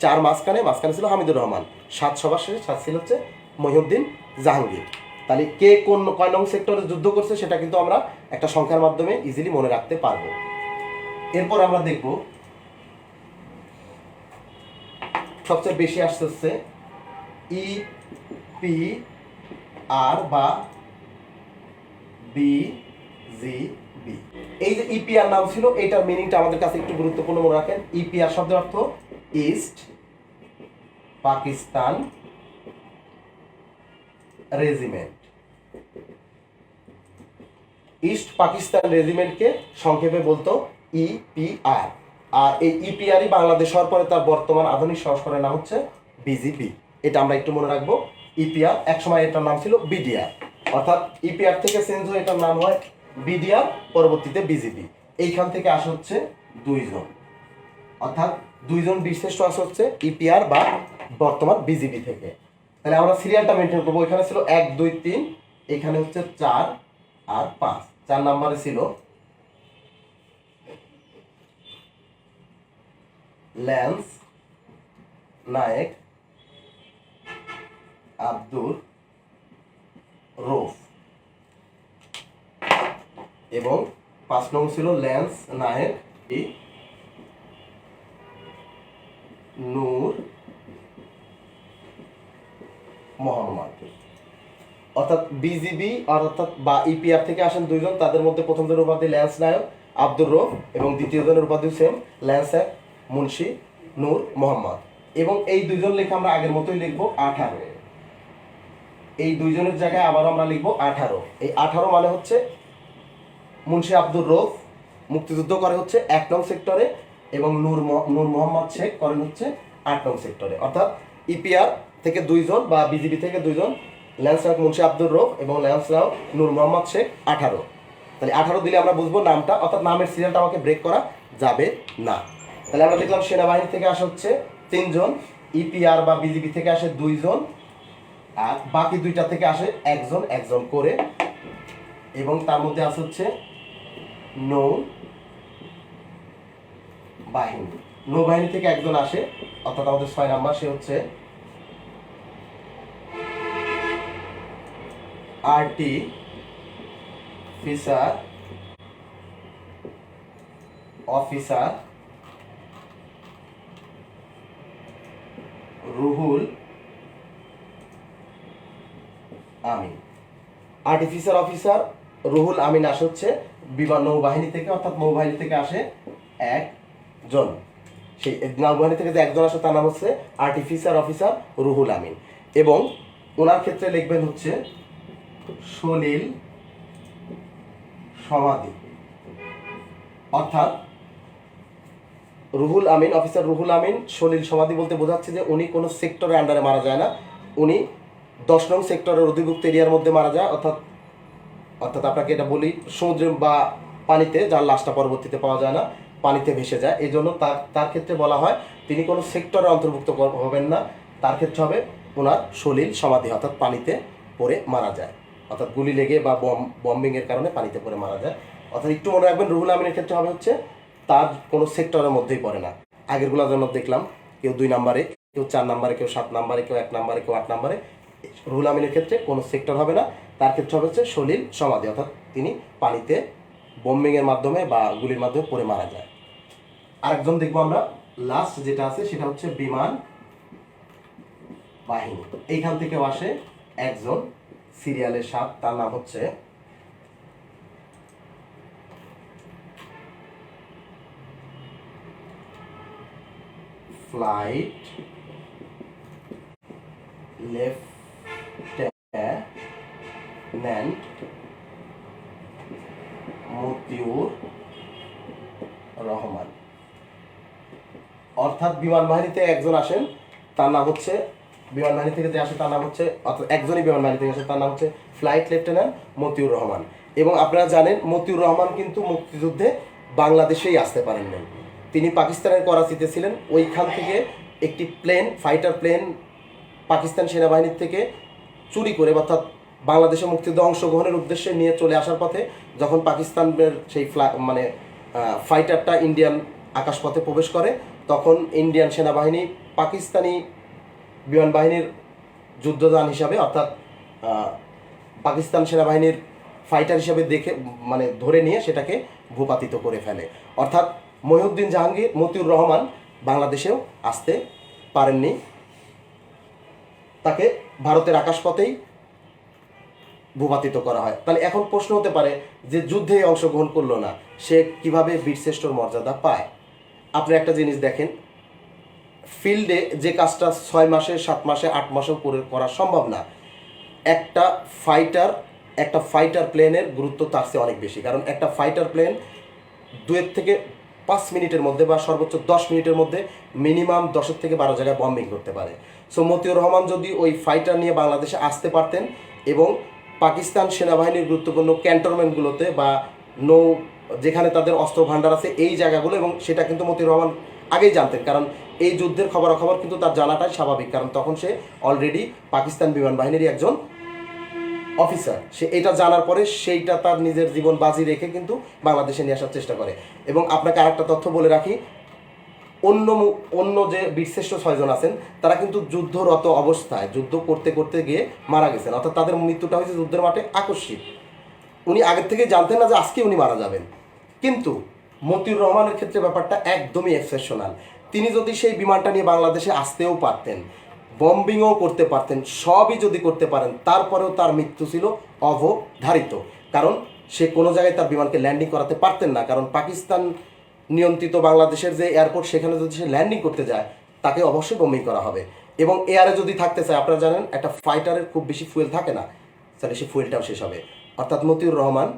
A: 4 মাঝখানে ছিল হামিদুর রহমান, 7 সবার শেষে, 7 ছিল হচ্ছে মহিউদ্দিন জাহাঙ্গীর। তাহলে কে কোন কয় নং সেক্টরে যুদ্ধ করছে সেটা কিন্তু আমরা একটা সংখ্যার মাধ্যমে ইজিলি মনে রাখতে পারবো। এরপর আমরা দেখব সবচেয়ে বেশি আসতে হচ্ছে EPR বা BGB। এই যে EPR নাম ছিল, এটার মিনিংটা আমাদের কাছে একটু গুরুত্বপূর্ণ মনে রাখেন। EPR শব্দের অর্থ east Pakistan regiment. East Pakistan রেজিমেন্টকে সংক্ষেপে বলতো EPR। আর এই EPRই বাংলাদেশ হওয়ার পরে তার বর্তমান আধুনিক সংস্করণের নাম হচ্ছে BGB। এটা আমরা একটু মনে রাখবো। EPR একসময় এটার নাম ছিল BDR, অর্থাৎ EPR থেকে চেঞ্জ হয়ে এটার নাম হয় BDR, পরবর্তীতে BGB। এইখান থেকে আসে হচ্ছে 2 জন, অর্থাৎ 2 জন বীরশ্রেষ্ঠ আসে হচ্ছে EPR বা বর্তমান BGB থেকে। তাহলে আমরা সিরিয়ালটা মেনটেন করবো। এখানে ছিল 1 2 3, এখানে হচ্ছে 4 আর 5। 4 নম্বরে ছিল ল্যান্স নায়েক আব্দুর রৌফ এবং 5 নং ছিল ল্যান্স নায়েক নূর মোহাম্মদ। অর্থাৎ বিজিবি অর্থাৎ বা EPR থেকে আসেন 2 জন, তাদের মধ্যে প্রথম জনের উপাধি ল্যান্স নায়ক আব্দুর রৌফ এবং দ্বিতীয় জনের উপাধি সেম ল্যান্স মুন্সি নূর মোহাম্মদ। এবং এই 2 জন লেখা আমরা আগের মতোই লিখবো 18। এই 2 জনের জায়গায় আবার আমরা লিখবো 18। এই 18 মানে হচ্ছে মুন্সি আব্দুর রৌফ মুক্তিযুদ্ধ করে হচ্ছে 1 নং সেক্টরে এবং নূর মোহাম্মদ শেখ করেন হচ্ছে 8 নং সেক্টরে। অর্থাৎ EPR থেকে 2 জন বা BGB থেকে 2 জন, ল্যান্স নায়ক মুন্সি আব্দুর রৌফ এবং ল্যান্স নায়ক নূর মোহাম্মদ শেখ 18। তাহলে 18 দিলে আমরা বুঝবো নামটা, অর্থাৎ নামের সিরিয়ালটা আমাকে ব্রেক করা যাবে না। তাহলে আমরা দেখলাম সেনাবাহিনী থেকে আসে হচ্ছে 3 জন, EPR বা BGB থেকে আসে 2 জন, আর বাকি 2টা থেকে আসে একজন করে, এবং তার মধ্যে আসে হচ্ছে নৌ বাহিনী। নৌবাহিনী থেকে একজন আসে, অর্থাৎ আমাদের 6 নাম্বার, সে হচ্ছে RT officer Ruhul Amin. আর্টিফিশাল officer Ruhul Amin আসে হচ্ছে বিমান নৌবাহিনী থেকে, অর্থাৎ নৌবাহিনী থেকে আসে একজন। সেই নৌবাহিনী থেকে যে একজন আসে তার নাম হচ্ছে আর্টিফিশাল অফিসার রুহুল আমিন। এবং ওনার ক্ষেত্রে লিখবেন হচ্ছে সলিল সমাধি। অর্থাৎ রুহুল আমিন, অফিসার রুহুল আমিন সলিল সমাধি বলতে বোঝাচ্ছে যে উনি কোনো সেক্টরের আন্ডারে মারা যায় না, উনি 10 নং সেক্টরের অধিভুক্ত এরিয়ার মধ্যে মারা যায়। অর্থাৎ আপনাকে এটা বলি, সমুদ্রে বা পানিতে, যার লাশটা পরবর্তীতে পাওয়া যায় না, পানিতে ভেসে যায়। এই জন্য তার ক্ষেত্রে বলা হয় তিনি কোনো সেক্টরে অন্তর্ভুক্ত হবেন না, তার ক্ষেত্রে হবে ওনার সলিল সমাধি, অর্থাৎ পানিতে পড়ে মারা যায়, অর্থাৎ গুলি লেগে বা বম্বিংয়ের কারণে পানিতে পড়ে মারা যায়। অর্থাৎ একটু মনে রাখবেন, রুহুল আমিনের ক্ষেত্রে হবে হচ্ছে তার কোনো সেক্টরের মধ্যেই পড়ে না। আগেরগুলোর জন্য দেখলাম কেউ 2 নাম্বারে, কেউ 4 নাম্বারে, কেউ 7 নাম্বারে, কেউ 1 নাম্বারে, কেউ 8 নাম্বারে। রুহুল আমিনের ক্ষেত্রে কোনো সেক্টর হবে না, তার ক্ষেত্রে হবে হচ্ছে সলিল সমাধি, অর্থাৎ তিনি পানিতে বম্বিংয়ের মাধ্যমে বা গুলির মাধ্যমে পড়ে মারা যায়। আরেকজন দেখবো আমরা, লাস্ট যেটা আছে সেটা হচ্ছে বিমান বাহিনী। এইখান থেকেও আসে একজন, সিরিয়ালের 7, তার নাম হচ্ছে ফ্লাইট লেফটেন্যান্ট মতিউর রহমান। অর্থাৎ বিমান বাহিনীতে একজন আসেন, তার নাম হচ্ছে, বিমান বাহিনী থেকে যে আসে তার নাম হচ্ছে, অর্থাৎ একজনই বিমান বাহিনী থেকে আসে, তার নাম হচ্ছে ফ্লাইট লেফটেন্যান্ট মতিউর রহমান। এবং আপনারা জানেন মতিউর রহমান কিন্তু মুক্তিযুদ্ধে বাংলাদেশেই আসতে পারেননি, তিনি পাকিস্তানের করাচিতে ছিলেন। ওইখান থেকে একটি প্লেন, ফাইটার প্লেন, পাকিস্তান সেনাবাহিনীর থেকে চুরি করে, অর্থাৎ বাংলাদেশে মুক্তিযুদ্ধে অংশগ্রহণের উদ্দেশ্যে নিয়ে চলে আসার পথে যখন পাকিস্তানের সেই ফাইটারটা ইন্ডিয়ান আকাশপথে প্রবেশ করে, তখন ইন্ডিয়ান সেনাবাহিনী পাকিস্তানি বিমান বাহিনীর যুদ্ধযান হিসাবে, অর্থাৎ পাকিস্তান সেনাবাহিনীর ফাইটার হিসাবে দেখে ধরে নিয়ে সেটাকে ভূপাতিত করে ফেলে। অর্থাৎ মহিউদ্দিন জাহাঙ্গীর, মতিউর রহমান বাংলাদেশেও আসতে পারেননি, তাকে ভারতের আকাশপথেই ভূপাতিত করা হয়। তাহলে এখন প্রশ্ন হতে পারে যে যুদ্ধে অংশগ্রহণ করলো না, সে কিভাবে বীরশ্রেষ্ঠর মর্যাদা পায়? আপনি একটা জিনিস দেখেন, ফিল্ডে যে কাজটা 6 মাসে, 7 মাসে, 8 মাসেও করা সম্ভব না, একটা ফাইটার প্লেনের গুরুত্ব তার চেয়ে অনেক বেশি। কারণ একটা ফাইটার প্লেন 2 থেকে 5 মিনিটের মধ্যে বা সর্বোচ্চ 10 মিনিটের মধ্যে মিনিমাম 10 থেকে 12 জায়গায় বম্বিং করতে পারে। সো মতিউর রহমান যদি ওই ফাইটার নিয়ে বাংলাদেশে আসতে পারতেন এবং পাকিস্তান সেনাবাহিনীর গুরুত্বপূর্ণ ক্যান্টনমেন্টগুলোতে বা যেখানে তাদের অস্ত্র ভাণ্ডার আছে এই জায়গাগুলো, এবং সেটা কিন্তু মতিউর রহমান আগেই জানতেন, কারণ এই যুদ্ধের খবরাখবর কিন্তু তার জানাটাই স্বাভাবিক, কারণ তখন সে অলরেডি পাকিস্তান বিমান বাহিনীরই একজন অফিসার। সে এটা জানার পরে সেইটা তার নিজের জীবন বাজি রেখে কিন্তু বাংলাদেশে নিয়ে আসার চেষ্টা করে। এবং আপনাকে আরেকটা তথ্য বলে রাখি, অন্য যে বীরশ্রেষ্ঠ 6 জন আছেন তারা কিন্তু যুদ্ধরত অবস্থায় যুদ্ধ করতে করতে গিয়ে মারা গেছেন, অর্থাৎ তাদের মৃত্যুটা হয়েছে যুদ্ধের মাঠে আকস্মিক। উনি আগের থেকে জানতেন না যে আজকে উনি মারা যাবেন। কিন্তু মতিউর রহমানের ক্ষেত্রে ব্যাপারটা একদমই এক্সেপশনাল। তিনি যদি সেই বিমানটা নিয়ে বাংলাদেশে আসতেও পারতেন, বম্বিংও করতে পারতেন, সবই যদি করতে পারেন, তারপরেও তার মৃত্যু ছিল অবধারিত। কারণ সে কোনো জায়গায় তার বিমানকে ল্যান্ডিং করাতে পারতেন না, কারণ পাকিস্তান নিয়ন্ত্রিত বাংলাদেশের যে এয়ারপোর্ট, সেখানে যদি সে ল্যান্ডিং করতে যায় তাকে অবশ্যই বম্বিং করা হবে। এবং এয়ারে যদি থাকতে চায়, আপনারা জানেন একটা ফাইটারের খুব বেশি ফুয়েল থাকে না, তাহলে সে ফুয়েলটাও শেষ হবে। অর্থাৎ মতিউর রহমান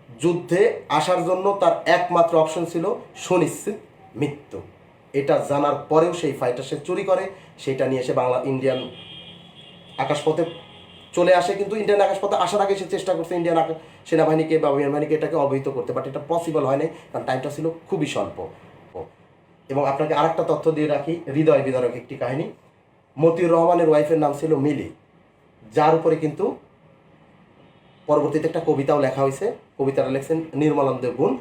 A: যুদ্ধে আসার জন্য তার একমাত্র অপশন ছিল সুনিশ্চিত মৃত্যু। এটা জানার পরেও সেই ফাইটার সে চুরি করে, সেটা নিয়ে এসে ইন্ডিয়ান আকাশপথে চলে আসে। কিন্তু ইন্ডিয়ান আকাশপথে আসার আগে সে চেষ্টা করছে ইন্ডিয়ান সেনাবাহিনীকে বা বিমান বাহিনীকে এটাকে অবহিত করতে, বাট এটা পসিবল হয় নাই, কারণ টাইমটা ছিল খুবই স্বল্প। এবং আপনাকে আরেকটা তথ্য দিয়ে রাখি, হৃদয় বিদারক একটি কাহিনী। মতিউর রহমানের ওয়াইফের নাম ছিল মিলি, যার উপরে কিন্তু পরবর্তীতে একটা কবিতাও লেখা হয়েছে। কবিতাটা লেখছেন নির্মলানন্দ গুণ,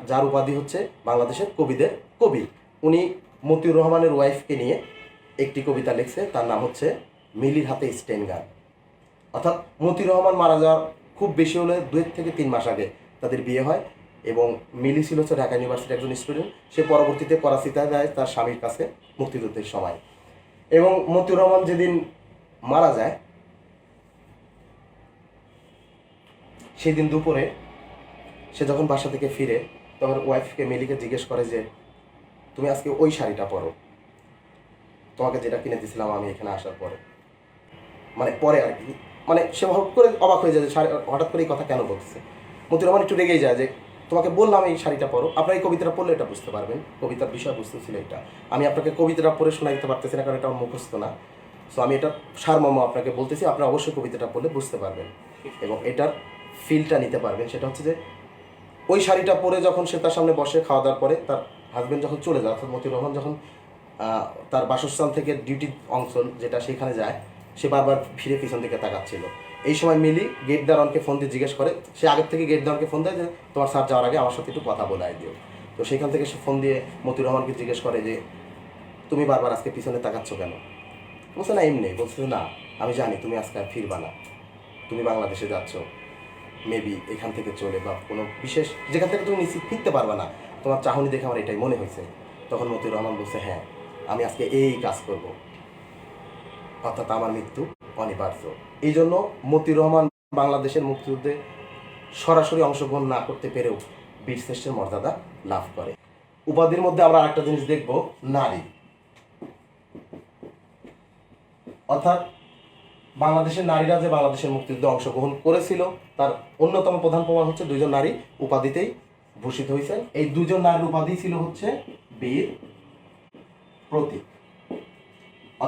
A: যার উপাধি হচ্ছে বাংলাদেশের কবিদের কবি। উনি মতিউর রহমানের ওয়াইফকে নিয়ে একটি কবিতা লিখছে, তার নাম হচ্ছে মিলির হাতে স্টেন গান। অর্থাৎ মতিউর রহমান মারা যাওয়ার খুব বেশি হলে 2 থেকে 3 মাস আগে তাদের বিয়ে হয়, এবং মিলি ছিল হচ্ছে ঢাকা ইউনিভার্সিটির একজন স্টুডেন্ট। সে পরবর্তীতে করাচিতে যায় তার স্বামীর কাছে মুক্তিযুদ্ধের সময়। এবং মতিউর রহমান যেদিন মারা যায় সেই দিন দুপুরে সে যখন বাসা থেকে ফিরে তখন ওয়াইফকে মিলিকে জিজ্ঞেস করে যে তুমি আজকে ওই শাড়িটা পরো, তোমাকে যেটা কিনে দিয়েছিলাম আমি এখানে আসার পরে, মানে পরে আর কি। মানে সে হঠাৎ করে অবাক হয়ে যায় যে হঠাৎ করে এই কথা কেন বলতেছে। মতিউর রহমান একটু রেগেই যায় যে তোমাকে বললাম এই শাড়িটা পরো, আপনার এই কবিতাটা পড়লে এটা বুঝতে পারবেন, কবিতার বিষয় বুঝতে ছিল এটা। আমি আপনাকে কবিতাটা পড়ে শোনাই দিতে পারতেছি না কারণ এটা মুখস্থ না। সো আমি এটা সারমর্ম আপনাকে বলতেছি, আপনি অবশ্যই কবিতাটা পড়লে বুঝতে পারবেন এবং এটার ফিলটা নিতে পারবেন। সেটা হচ্ছে যে ওই শাড়িটা পরে যখন সে তার সামনে বসে খাওয়া দাওয়ার পরে তার হাজব্যান্ড যখন চলে যায়, অর্থাৎ মতিউর রহমান যখন তার বাসস্থান থেকে ডিউটি অঞ্চল যেটা সেখানে যায়, সে বারবার ফিরে পিছন দিকে তাকাচ্ছিল। এই সময় মিলি গেট দারোয়ানকে ফোন দিয়ে জিজ্ঞেস করে, সে আগের থেকে গেট দারোয়ানকে ফোন দেয় যে তোমার স্যার যাওয়ার আগে আমার সাথে একটু কথা বলাই দিও। তো সেখান থেকে সে ফোন দিয়ে মতিউর রহমানকে জিজ্ঞেস করে যে তুমি বারবার আজকে পিছনে তাকাচ্ছ কেন? বলছে না এমনি। বলছে না আমি জানি তুমি আজকে আর ফিরবা না, তুমি বাংলাদেশে যাচ্ছ, মেবি এখান থেকে চলে বা কোনো বিশেষ যেখান থেকে তুমি নিশ্চিত ফিরতে পারবে না, তোমার চাহনি দেখে আমার এটাই মনে হয়েছে। তখন মতিউর রহমান বলছে হ্যাঁ আমি আজকে এই কাজ করব, অর্থাৎ আমার মৃত্যু অনিবার্য। এই জন্য মতিউর রহমান বাংলাদেশের মুক্তিযুদ্ধে সরাসরি অংশগ্রহণ না করতে পেরেও বীরশ্রেষ্ঠের মর্যাদা লাভ করে। উপাধির মধ্যে আমরা আরেকটা জিনিস দেখব, নারী। অর্থাৎ বাংলাদেশের নারীরা যে বাংলাদেশের মুক্তিযুদ্ধে অংশগ্রহণ করেছিল তার অন্যতম প্রধান প্রমাণ হচ্ছে 2জন নারী উপাধিতেই ভূষিত হয়েছেন। এই 2জন নারীর উপাধি ছিল হচ্ছে বীর, প্রতীক।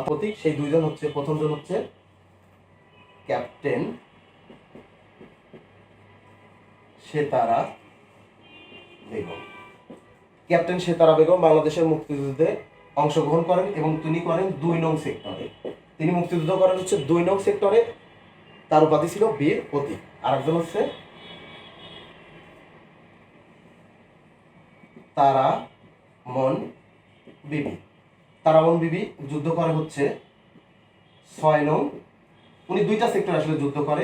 A: প্রতীক সেই 2জন হচ্ছে, প্রথমজন হচ্ছে ক্যাপ্টেন সেতারা বেগম। ক্যাপ্টেন সেতারা বেগম বাংলাদেশের মুক্তিযুদ্ধে অংশগ্রহণ করেন এবং তিনি করেন 2 নং সেক্টরে। তিনি মুক্তিযুদ্ধ করেন হচ্ছে 2 নং সেক্টরে, তার উপাধি ছিল বীর প্রতীক। আরেকজন হচ্ছে তারামন বিবি। তারামন বিবি যুদ্ধ করে হচ্ছে 6 নং, উনি 2টা সেক্টরে আসলে যুদ্ধ করে,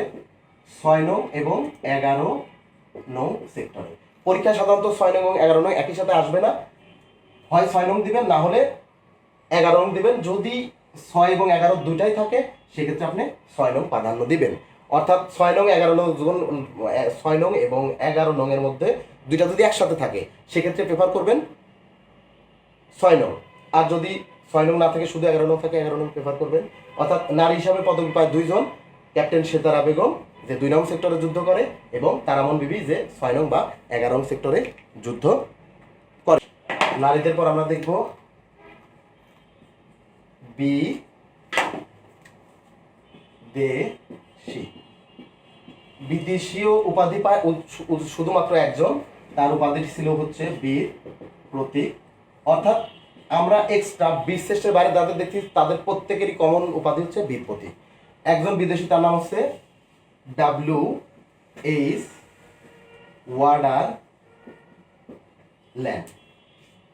A: 6 নং এবং 11 নং সেক্টরে। পরীক্ষায় সাধারণত 6 নং এবং 11 নং একই সাথে আসবে না, হয় 6 নং দিবেন না হলে 11 নং দিবেন। যদি 6 এবং 11 দুইটাই থাকে সেক্ষেত্রে আপনি 6 নং প্রাধান্য দিবেন। অর্থাৎ 6 নং 11 নং, যখন 6 নং এবং 11 নং এর মধ্যে দুইটা যদি একসাথে থাকে সেক্ষেত্রে প্রেফার করবেন 6 নং। আর যদি 6 নং না থাকে শুধু 11 নং থাকে 11 নং প্রেফার করবেন। অর্থাৎ নারী হিসাবে পদবি পায় 2জন, ক্যাপ্টেন সেতারা বেগম যে 2 নং সেক্টরে যুদ্ধ করে এবং তারামন বিবি যে 6 নং বা 11 নং সেক্টরে যুদ্ধ করে। নারীদের পর আমরা দেখব বিদেশি। বিদেশীয় উপাধি পায় শুধুমাত্র একজন, তার উপাধি ছিল হচ্ছে বীর প্রতীক। অর্থাৎ আমরা এক্সট্রা বীরশ্রেষ্ঠের বাইরে যাদের দেখছি তাদের প্রত্যেকেরই কমন উপাধি হচ্ছে বীর প্রতীক। একজন বিদেশি, তার নাম হচ্ছে WH ওয়াটারল্যান্ড।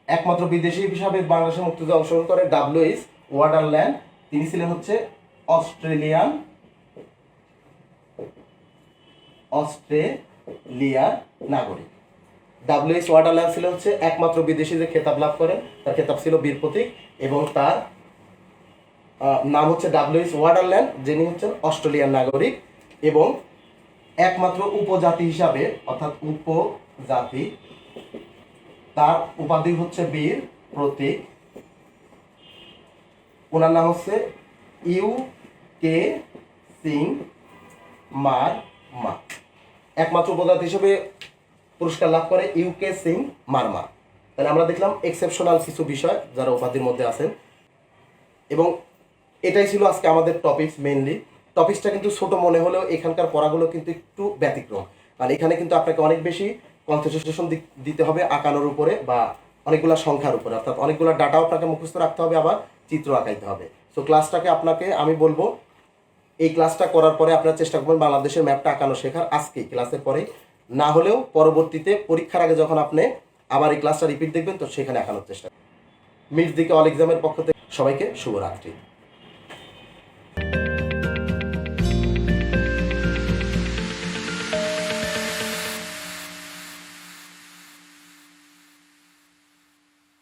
A: একমাত্র বিদেশি হিসাবে বাংলাদেশের মুক্তিযুদ্ধে অংশগ্রহণ করে WH ওয়াটারল্যান্ড। তিনি ছিলেন হচ্ছে অস্ট্রেলিয়ার নাগরিক। WH ওয়াটারল্যান্ড ছিল হচ্ছে একমাত্র বিদেশি যে খেতাব লাভ করেন, তার খেতাব ছিল বীর প্রতীক এবং তার নাম হচ্ছে WH ওয়াটারল্যান্ড, যিনি হচ্ছেন অস্ট্রেলিয়ান নাগরিক এবং একমাত্র উপজাতি হিসাবে, অর্থাৎ উপজাতি, তার উপাধি হচ্ছে বীর প্রতীক। ওনার নাম হচ্ছে UK সিং মারমা। একমাত্র উপজাতি হিসেবে পুরস্কার লাভ করে UK সিং মারমা। তাহলে আমরা দেখলাম এক্সেপশনাল কিছু বিষয় যারা উপাধির মধ্যে আছেন এবং এটাই ছিল আজকে আমাদের টপিকস। মেইনলি টপিকসটা কিন্তু ছোট মনে হলেও এখানকার পড়াগুলো কিন্তু একটু ব্যতিক্রম, কারণ এখানে কিন্তু আপনাকে অনেক বেশি কনসেন্ট্রেশন দিতে হবে আঁকানোর উপরে বা অনেকগুলো সংখ্যার উপরে, অর্থাৎ অনেকগুলো ডাটাও আপনাকে মুখস্থ রাখতে হবে, আবার চিত্র আঁকাইতে হবে। সো ক্লাসটাকে আপনাকে আমি বলবো এই ক্লাসটা করার পরে আপনারা চেষ্টা করবেন বাংলাদেশের ম্যাপটা আঁকানো শেখার আজকেই ক্লাসের পরেই, না হলেও পরবর্তীতে পরীক্ষার আগে যখন আপনি আবার এই ক্লাসটা রিপিট দেখবেন তো সেখানে আঁকানোর চেষ্টা। মির্জিকে অল এক্সামের পক্ষ থেকে সবাইকে শুভরাত্রি।